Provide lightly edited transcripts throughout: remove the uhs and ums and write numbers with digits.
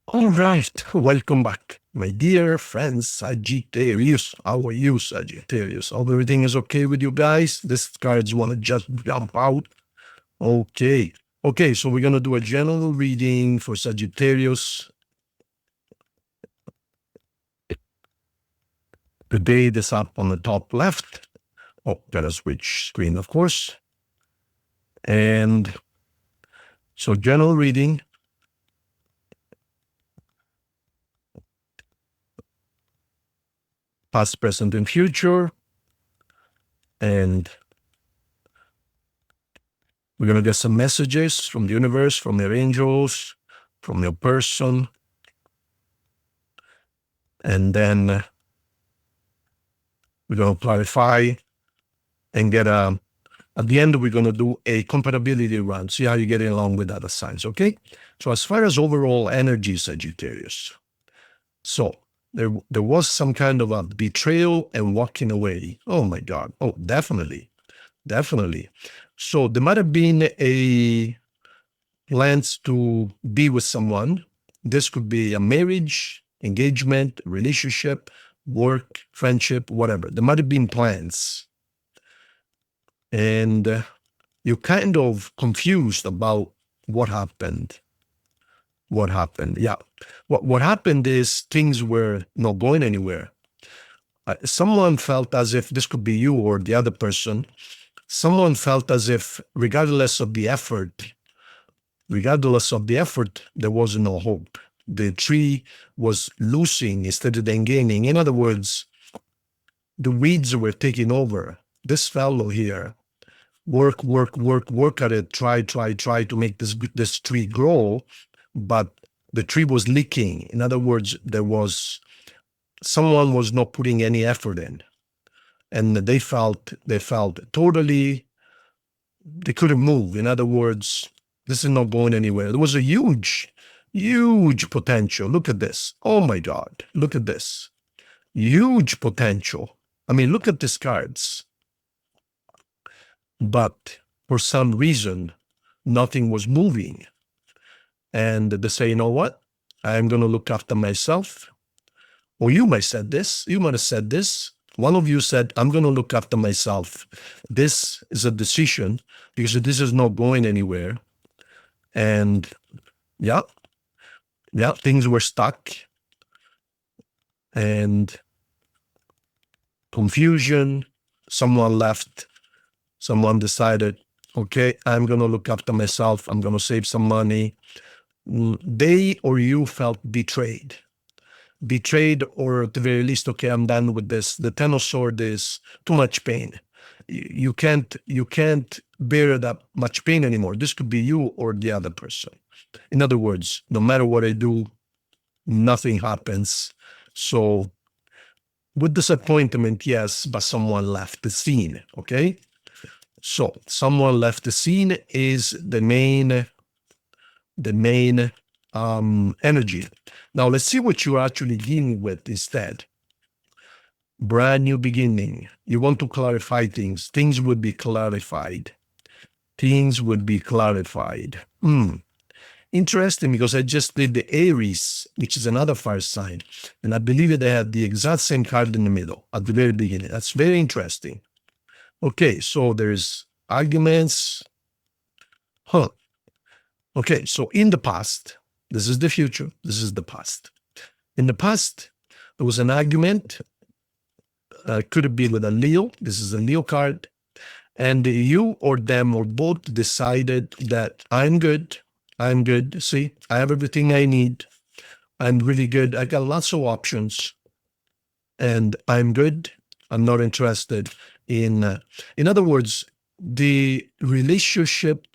All right, welcome back, my dear friends, Sagittarius. How are you, Sagittarius? Hope everything is okay with you guys. This cards want to just jump out. Okay, so we're gonna do a general reading for Sagittarius. The date is up on the top left. Oh, gotta switch screen, of course. And so, general reading. Past, present, and future. And we're going to get some messages from the universe, from your angels, from your person. And then we're going to clarify and get at the end, we're going to do a compatibility run, see how you're getting along with other signs, okay? So as far as overall energy, Sagittarius, so there was some kind of a betrayal and walking away. Oh my God. Oh, definitely. So there might have been a plans to be with someone. This could be a marriage, engagement, relationship, work, friendship, whatever. There might have been plans. And you're kind of confused about what happened. Yeah. What happened is things were not going anywhere. Someone felt as if this could be you or the other person. Someone felt as if regardless of the effort, there was no hope. The tree was losing instead of then gaining. In other words, the weeds were taking over. This fellow here, work at it, try to make this tree grow, but the tree was leaking. In other words, someone was not putting any effort in. And they felt totally, they couldn't move. In other words, this is not going anywhere. There was a huge potential. Look at this. Oh my God. Look at this. Huge potential. I mean, look at these cards. But for some reason, nothing was moving. And they say, you know what? I'm going to look after myself. Or you might have said this. One of you said, I'm going to look after myself. This is a decision because this is not going anywhere. And yeah, things were stuck. And confusion, someone left, someone decided, okay, I'm going to look after myself. I'm going to save some money. They or you felt betrayed, or at the very least, okay, I'm done with this. The Ten of Swords is too much pain. You can't bear that much pain anymore. This could be you or the other person. In other words, no matter what I do, nothing happens. So with disappointment, yes, but someone left the scene, okay? So someone left the scene is the main energy. Now let's see what you're actually dealing with instead. Brand new beginning. You want to clarify things. Things would be clarified. Interesting, because I just did the Aries, which is another fire sign, and I believe they had the exact same card in the middle at the very beginning. That's very interesting. Okay, so there's arguments. Okay, so in the past, this is the future, this is the past. In the past, there was an argument. Could have been with a Leo. This is a Leo card. And you or them or both decided that I'm good. See, I have everything I need. I'm really good. I got lots of options. And I'm good. I'm not interested in other words, the relationship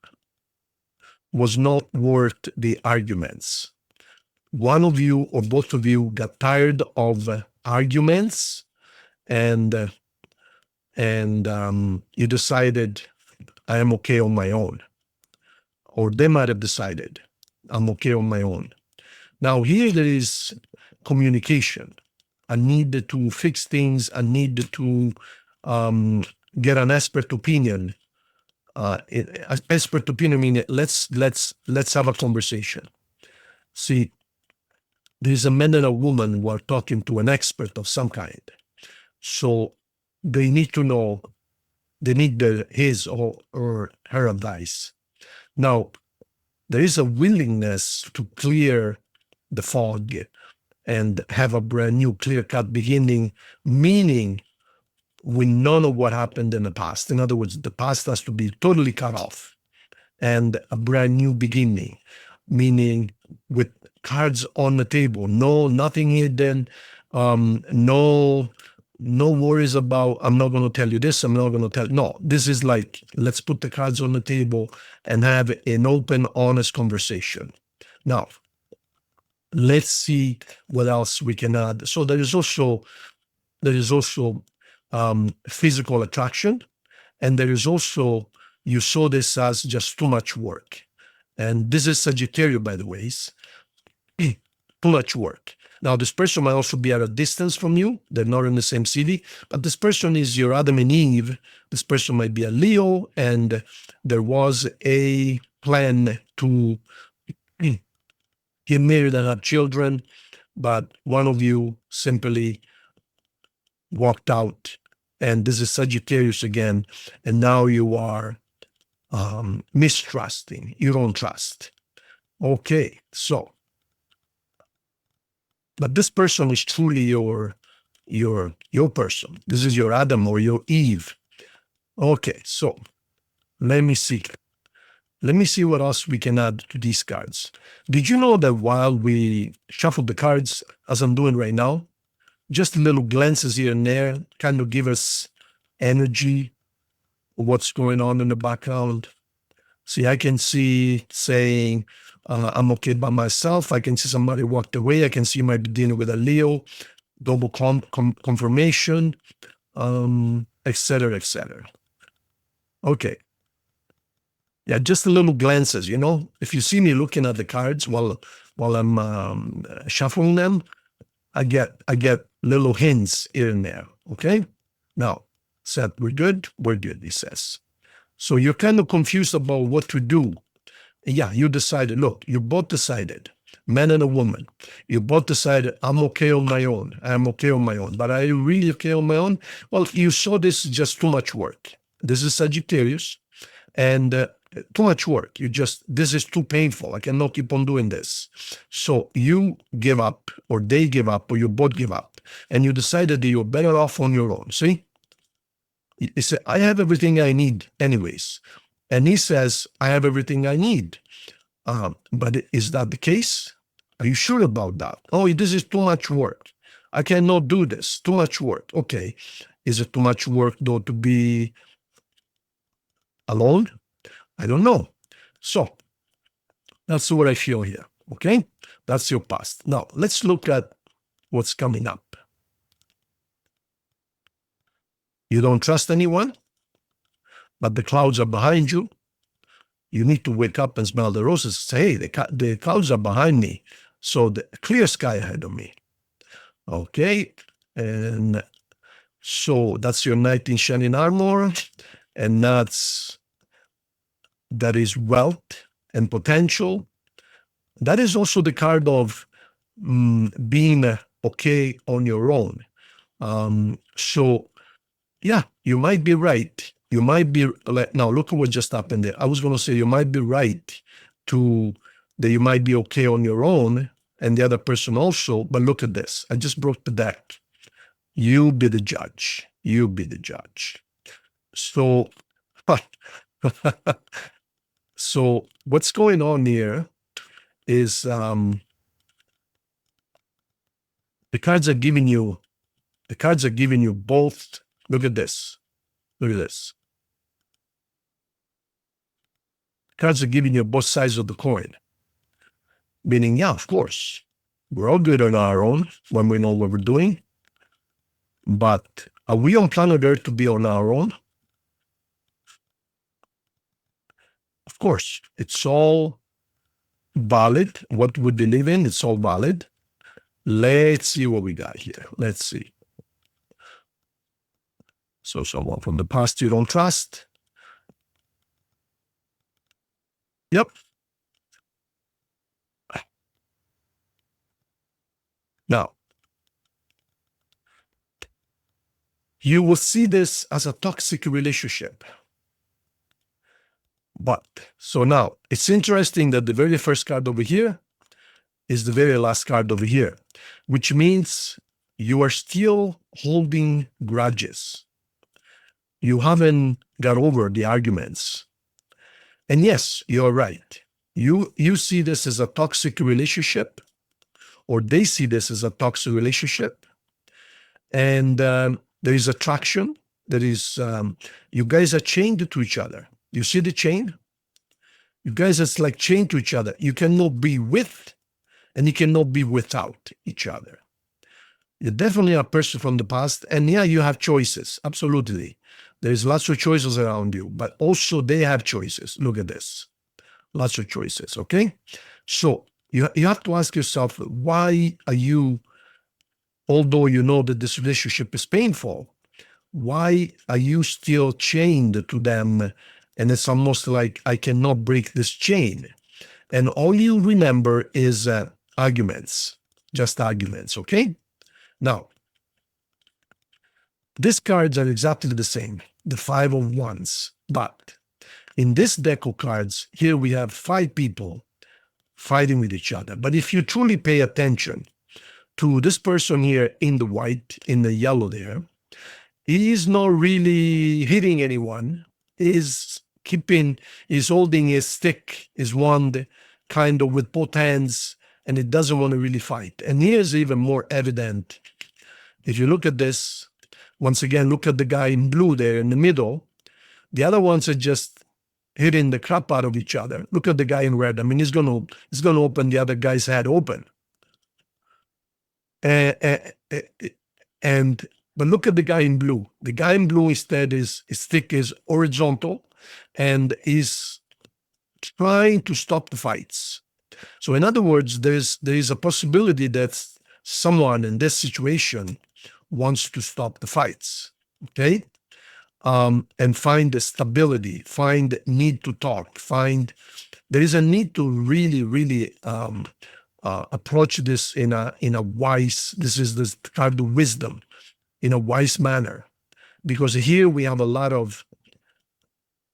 was not worth the arguments. One of you or both of you got tired of arguments, and you decided, I am okay on my own. Or they might have decided, I'm okay on my own. Now here there is communication. I need to fix things. I need to get an expert opinion. Expert opinion meaning let's have a conversation. See, there's a man and a woman who are talking to an expert of some kind. So they need to know, they need his or her advice. Now, there is a willingness to clear the fog and have a brand new clear-cut beginning, meaning we none of what happened in the past. In other words, the past has to be totally cut off and a brand new beginning, meaning with cards on the table, nothing hidden, no worries about, I'm not going to tell you this, I'm not going to tell, no, this is like, let's put the cards on the table and have an open, honest conversation. Now, let's see what else we can add. So there is also physical attraction, and there is also, you saw this as just too much work. And this is Sagittarius, by the way, too much work. Now, this person might also be at a distance from you. They're not in the same city, but this person is your Adam and Eve. This person might be a Leo, and there was a plan to get married and have children, but one of you simply walked out. And this is Sagittarius again, and now you are mistrusting. You don't trust. Okay, so, but this person is truly your person. This is your Adam or your Eve. Okay, so let me see. Let me see what else we can add to these cards. Did you know that while we shuffle the cards, as I'm doing right now, just little glances here and there kind of give us energy of what's going on in the background? See, I can see saying, I'm okay by myself. I can see somebody walked away. I can see my dealing with a Leo, double confirmation, etc., etc. Okay. Yeah, just a little glances, you know. If you see me looking at the cards while I'm shuffling them, I get little hints here and there. Okay. Now, Seth, we're good. We're good. He says. So you're kind of confused about what to do. Yeah, you decided. Look, you both decided, man and a woman. You both decided, I'm okay on my own. I'm okay on my own. But are you really okay on my own? Well, you saw this is just too much work. This is Sagittarius, and too much work. This is too painful. I cannot keep on doing this. So you give up, or they give up, or you both give up, and you decided that you're better off on your own. See? He said, I have everything I need anyways. And he says, I have everything I need. But is that the case? Are you sure about that? Oh, this is too much work. I cannot do this. Too much work. Okay. Is it too much work, though, to be alone? I don't know. So that's what I feel here. Okay? That's your past. Now, let's look at what's coming up. You don't trust anyone, but the clouds are behind you. You need to wake up and smell the roses. Say, hey, the clouds are behind me. So the clear sky ahead of me. Okay. And so that's your knight in shining armor. And that is wealth and potential. That is also the card of being okay on your own. So yeah, you might be right. You might be, now look at what just happened there. I was going to say you might be right that you might be okay on your own and the other person also, but look at this. I just broke the deck. You be the judge. You be the judge. So, so what's going on here is the cards are giving you both. Look at this. Look at this. Cards are giving you both sides of the coin. Meaning, yeah, of course, we're all good on our own when we know what we're doing. But are we on planet Earth to be on our own? Of course, it's all valid. What we believe in, it's all valid. Let's see what we got here. Let's see. So someone from the past you don't trust. Yep. You will see this as a toxic relationship. But, so now, it's interesting that the very first card over here is the very last card over here, which means you are still holding grudges. You haven't got over the arguments. And yes, you're right. You see this as a toxic relationship, or they see this as a toxic relationship. And there is attraction. There is, you guys are chained to each other. You see the chain? You guys are like chained to each other. You cannot be with and you cannot be without each other. You're definitely a person from the past. And yeah, you have choices. Absolutely. There's lots of choices around you, but also they have choices. Look at this. Lots of choices. Okay. So you have to ask yourself, why are you, although you know that this relationship is painful, why are you still chained to them? And it's almost like, I cannot break this chain. And all you remember is arguments, just arguments, okay? Now, these cards are exactly the same, the Five of Wands. But in this deck of cards, here we have 5 people fighting with each other. But if you truly pay attention to this person here in the white, in the yellow there, he is not really hitting anyone. He's holding his stick, his wand, kind of with both hands, and it doesn't want to really fight. And here's even more evident. If you look at this, once again, look at the guy in blue there in the middle. The other ones are just hitting the crap out of each other. Look at the guy in red. I mean, he's gonna open the other guy's head open. But look at the guy in blue. The guy in blue instead his stick is horizontal and is trying to stop the fights. So in other words, there is a possibility that someone in this situation wants to stop the fights, okay? And find the stability, find need to talk, there is a need to really, really approach this in a wise, this is the kind of wisdom, in a wise manner. Because here we have a lot of,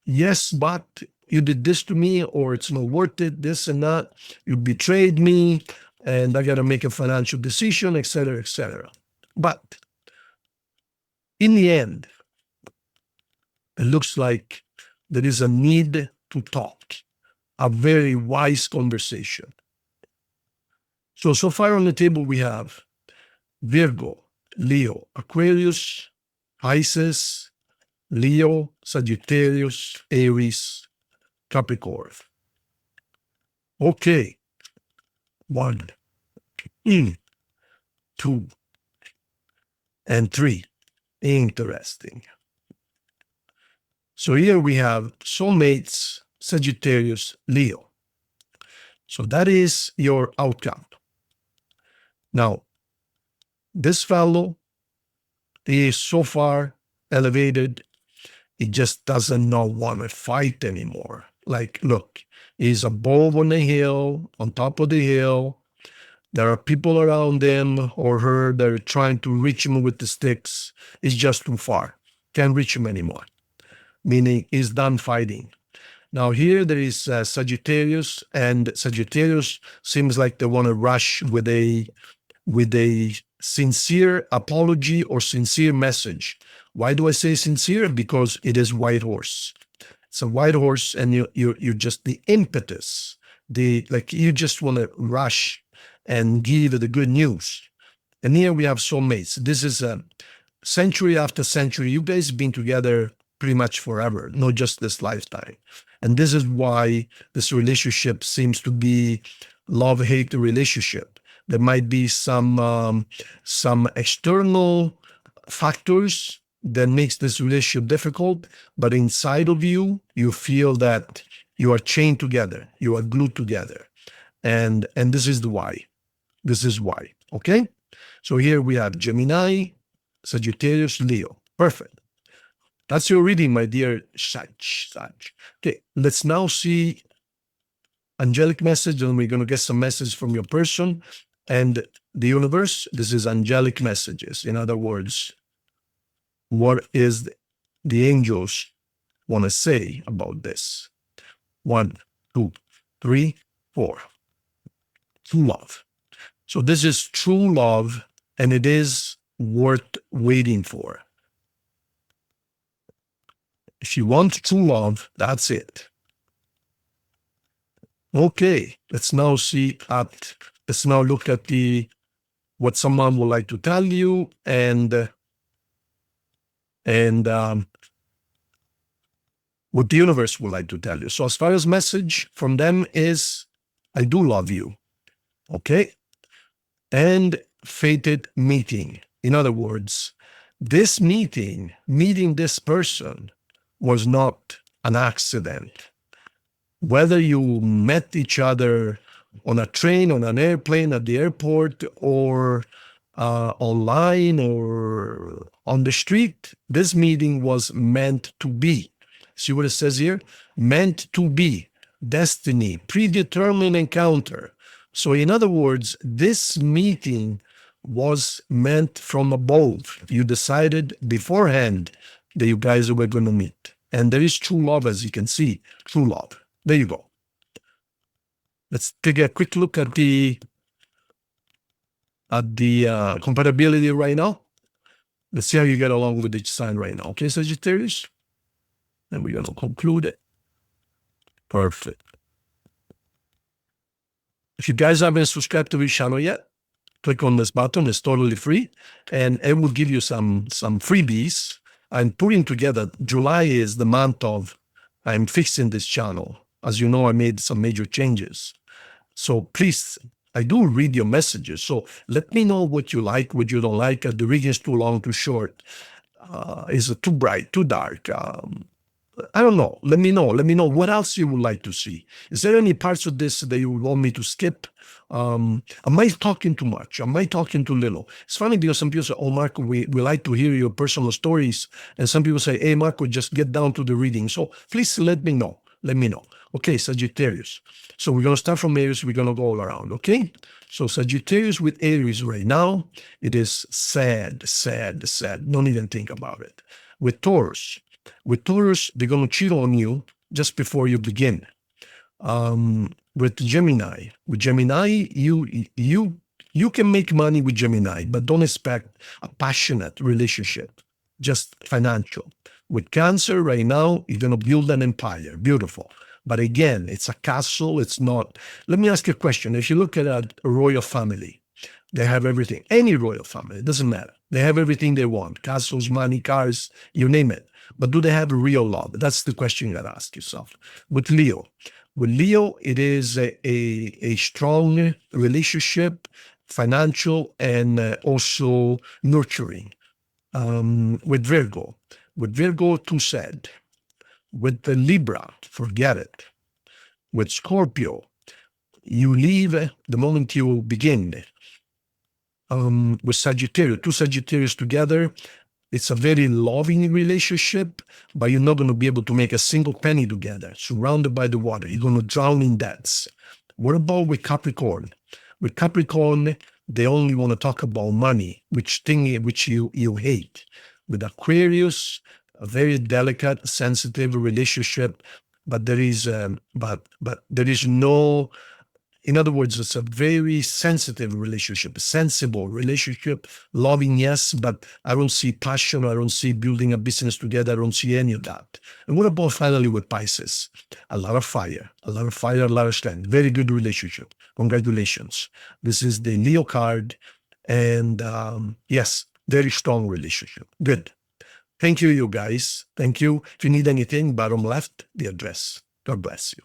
yes, but you did this to me, or it's not worth it, this and that, you betrayed me, and I got to make a financial decision, etc., etc. But in the end, it looks like there is a need to talk, a very wise conversation. So far on the table we have Virgo, Leo, Aquarius, Pisces, Leo, Sagittarius, Aries, Capricorn. Okay. 1, 2, and 3. Interesting. So here we have soulmates, Sagittarius, Leo. So that is your outcome. Now, this fellow is so far elevated, he just doesn't not want to fight anymore. Like, look, he's above on the hill, on top of the hill. There are people around him or her that are trying to reach him with the sticks. It's just too far. Can't reach him anymore. Meaning he's done fighting. Now here there is Sagittarius, and Sagittarius seems like they want to rush with a sincere apology or sincere message. Why do I say sincere? Because it is white horse. It's a white horse, and you're just the impetus, you just want to rush and give the good news. And here we have soulmates. This is a century after century. You guys have been together pretty much forever, not just this lifetime. And this is why this relationship seems to be love-hate relationship. There might be some external factors that makes this relationship difficult, but inside of you, you feel that you are chained together, you are glued together. And this is the why. This is why, okay? So here we have Gemini, Sagittarius, Leo. Perfect. That's your reading, my dear Sag. Okay, let's now see angelic message, and we're going to get some message from your person and the universe. This is angelic messages. In other words, What is the angels want to say about this? 1, 2, 3, 4. True love. So this is true love, and it is worth waiting for. If you want true love, that's it. Okay, let's now look at what someone would like to tell you and what the universe would like to tell you. So as far as message from them is, I do love you. Okay? And fated meeting. In other words, this meeting this person was not an accident. Whether you met each other on a train, on an airplane, at the airport, or online or on the street, this meeting was meant to be. See what it says here? Meant to be. Destiny, predetermined encounter. So in other words, this meeting was meant from above. You decided beforehand that you guys were going to meet. And there is true love, as you can see, true love. There you go. Let's take a quick look at the compatibility right now. Let's see how you get along with each sign right now. Okay, Sagittarius? And we're going to conclude it. Perfect. If you guys haven't subscribed to this channel yet, click on this button. It's totally free. And it will give you some freebies. I'm putting together, July is the month of, I'm fixing this channel. As you know, I made some major changes. So please, I do read your messages. So let me know what you like, what you don't like. The reading is too long, too short. Is it too bright, too dark? I don't know. Let me know. Let me know what else you would like to see. Is there any parts of this that you would want me to skip? Am I talking too much? Am I talking too little? It's funny because some people say, oh, Marco, we like to hear your personal stories. And some people say, hey, Marco, just get down to the reading. So please let me know. Let me know. Okay, Sagittarius. So we're going to start from Aries. We're going to go all around, okay? So Sagittarius with Aries right now, it is sad, sad, sad. Don't even think about it. With Taurus, they're going to cheat on you just before you begin. With Gemini, you can make money with Gemini, but don't expect a passionate relationship, just financial. With Cancer right now, you're going to build an empire. Beautiful. But again, it's a castle. It's not. Let me ask you a question. If you look at a royal family, they have everything. Any royal family, it doesn't matter. They have everything they want. Castles, money, cars, you name it. But do they have real love? That's the question you got to ask yourself. With Leo, it is a strong relationship, financial, and also nurturing. With Virgo, too sad. With the Libra, forget it. With Scorpio, you leave the moment you begin. With Sagittarius, two Sagittarius together, it's a very loving relationship, but you're not going to be able to make a single penny together. Surrounded by the water, you're going to drown in debts. What about with Capricorn? With Capricorn, they only want to talk about money, which you hate. With Aquarius, a very delicate, sensitive relationship, but there is no. In other words, it's a very sensitive relationship, a sensible relationship, loving, yes, but I don't see passion, I don't see building a business together, I don't see any of that. And what about finally with Pisces? A lot of fire, a lot of strength. Very good relationship. Congratulations. This is the Leo card, and yes, very strong relationship. Good. Thank you, you guys. Thank you. If you need anything, bottom left, the address. God bless you.